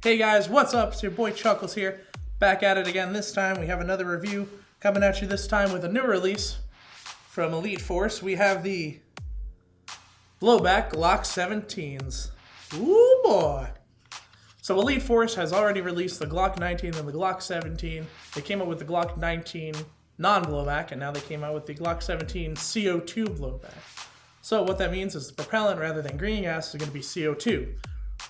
Hey guys, what's up? It's your boy Chuckles here. Back at it again this time. We have another review coming at you this time with a new release from Elite Force. We have the blowback Glock 17s. Ooh boy! So Elite Force has already released the Glock 19 and the Glock 17. They came out with the Glock 19 non-blowback, and now they came out with the Glock 17 CO2 blowback. So what that means is the propellant, rather than green gas, is going to be CO2.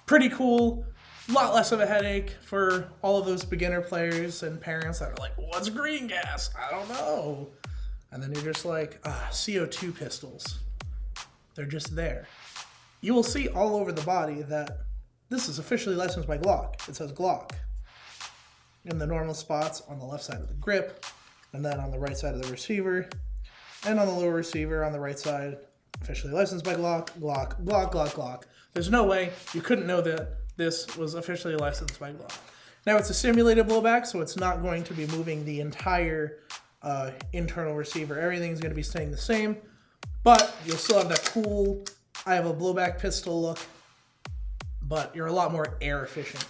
Pretty cool. A lot less of a headache for all of those beginner players and parents that are like, what's green gas? I don't know. And then you're just like, CO2 pistols. They're just there. You will see all over the body that this is officially licensed by Glock. It says Glock in the normal spots on the left side of the grip, and then on the right side of the receiver, and on the lower receiver on the right side. Officially licensed by Glock, Glock, Glock, Glock, Glock. There's no way you couldn't know that this was officially licensed by Glock. Now it's a simulated blowback, so it's not going to be moving the entire internal receiver. Everything's going to be staying the same, but you'll still have that cool, I have a blowback pistol look, but you're a lot more air efficient.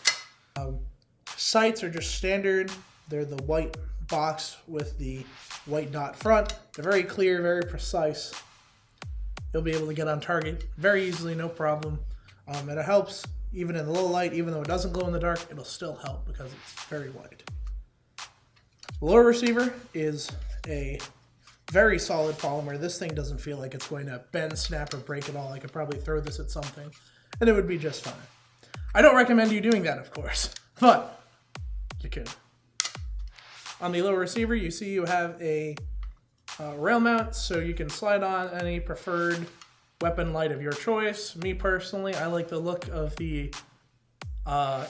Sights are just standard. They're the white box with the white dot front. They're very clear, very precise. You'll be able to get on target very easily, no problem. And it helps even in the low light, even though it doesn't glow in the dark, it'll still help because it's very white. Lower receiver is a very solid polymer. This thing doesn't feel like it's going to bend, snap, or break at all. I could probably throw this at something and it would be just fine. I don't recommend you doing that, of course, but you could. On the lower receiver, you see you have a rail mount, so you can slide on any preferred weapon light of your choice. Me personally, I like the look of the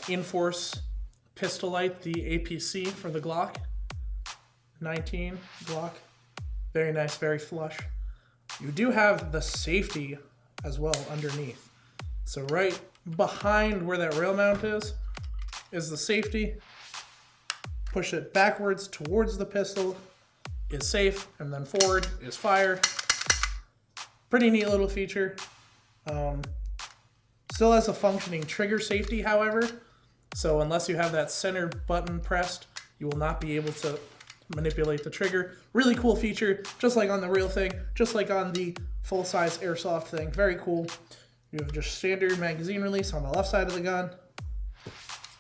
Inforce pistol light, the APC for the Glock 19 Glock. Very nice, very flush. You do have the safety as well underneath. So right behind where that rail mount is the safety. Push it backwards towards the pistol is safe, and then forward is fire. Pretty neat little feature. Still has a functioning trigger safety, however. So unless you have that center button pressed, you will not be able to manipulate the trigger. Really cool feature, just like on the real thing, just like on the full-size Airsoft thing. Very cool. You have just standard magazine release on the left side of the gun.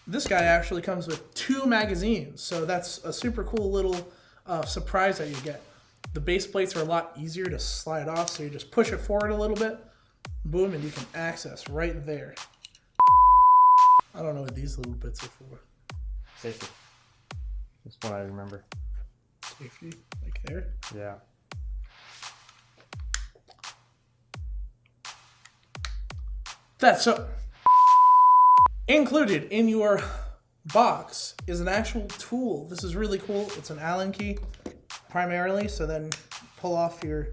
This guy actually comes with 2 magazines, so that's a super cool little surprise that you get. The base plates are a lot easier to slide off, so you just push it forward a little bit, boom, and you can access right there. I don't know what these little bits are for. Safety. That's what I remember. Safety, like there? Yeah. That's so. Included in your box is an actual tool. This is really cool. It's an Allen key primarily, so then pull off your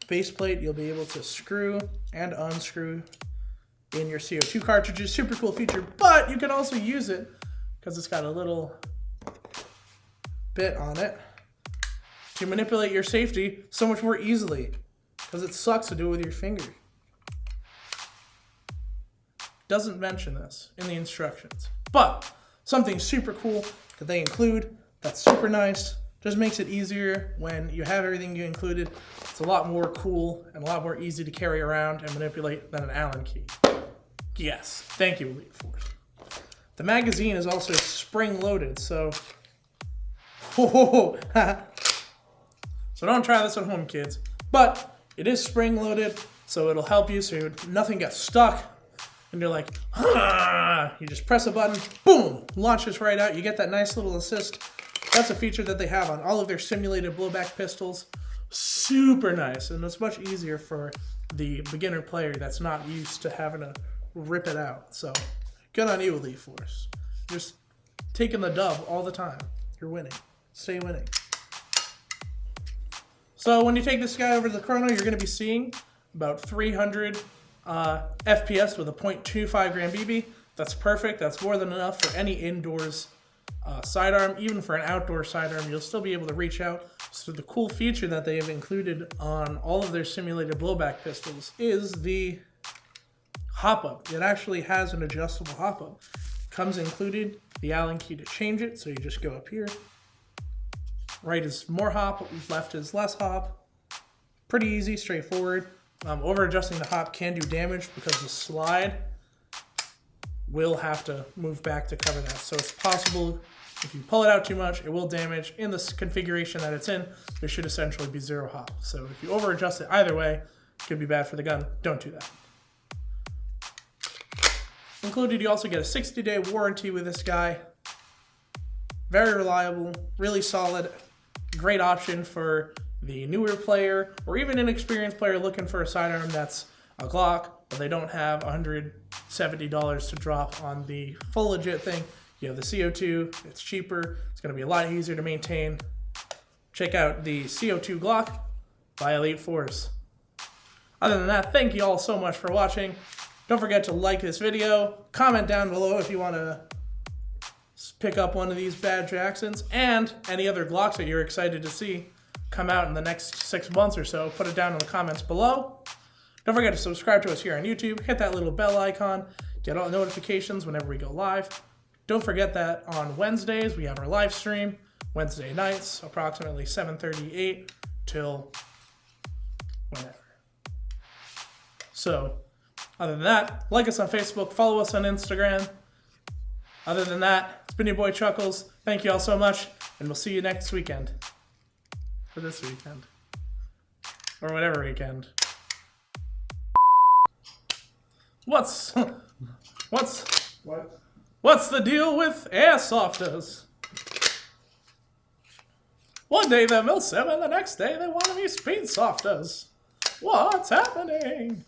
base plate. You'll be able to screw and unscrew in your CO2 cartridges. Super cool feature, but you can also use it because it's got a little bit on it to manipulate your safety so much more easily, because it sucks to do it with your finger. Doesn't mention this in the instructions, but something super cool that they include that's super nice. Just makes it easier when you have everything you included. It's a lot more cool and a lot more easy to carry around and manipulate than an Allen key. Yes, thank you, Elite Force. The magazine is also spring-loaded, so so don't try this at home, kids. But it is spring-loaded, so it'll help you so nothing gets stuck. And you're like, you just press a button, boom, launches right out. You get that nice little assist. That's a feature that they have on all of their simulated blowback pistols. Super nice, and it's much easier for the beginner player that's not used to having to rip it out. So good on you, Elite Force. Just taking the dub all the time. You're winning. Stay winning. So when you take this guy over to the chrono, you're going to be seeing about 300 FPS with a 0.25 gram BB. That's perfect. That's more than enough for any indoors sidearm. Even for an outdoor sidearm, you'll still be able to reach out. So the cool feature that they have included on all of their simulated blowback pistols is the hop-up. It actually has an adjustable hop-up. Comes included the Allen key to change it, so you just go up here. Right is more hop, left is less hop. Pretty easy, straightforward. Over adjusting the hop can do damage because the slide will have to move back to cover that. So it's possible if you pull it out too much, it will damage. In this configuration that it's in, there should essentially be 0 hop. So if you over adjust it either way, it could be bad for the gun. Don't do that. Included, you also get a 60-day warranty with this guy. Very reliable, really solid, great option for the newer player or even an experienced player looking for a sidearm that's a Glock, but they don't have $170 to drop on the full legit thing. You have the CO2, it's cheaper, it's going to be a lot easier to maintain. Check out the CO2 Glock by Elite Force. Other than that, thank you all so much for watching. Don't forget to like this video, comment down below if you want to pick up one of these bad Jacksons, and any other Glocks that you're excited to see come out in the next 6 months or so. Put it down in the comments below. Don't forget to subscribe to us here on YouTube. Hit that little bell icon. Get all notifications whenever we go live. Don't forget that on Wednesdays we have our live stream. Wednesday nights, approximately 7:38 till whenever. So, other than that, like us on Facebook, follow us on Instagram. Other than that, it's been your boy Chuckles. Thank you all so much, and we'll see you next weekend. For this weekend. Or whatever weekend. What's the deal with airsofters? One day they're Mil 7, the next day they want to be speed softers. What's happening?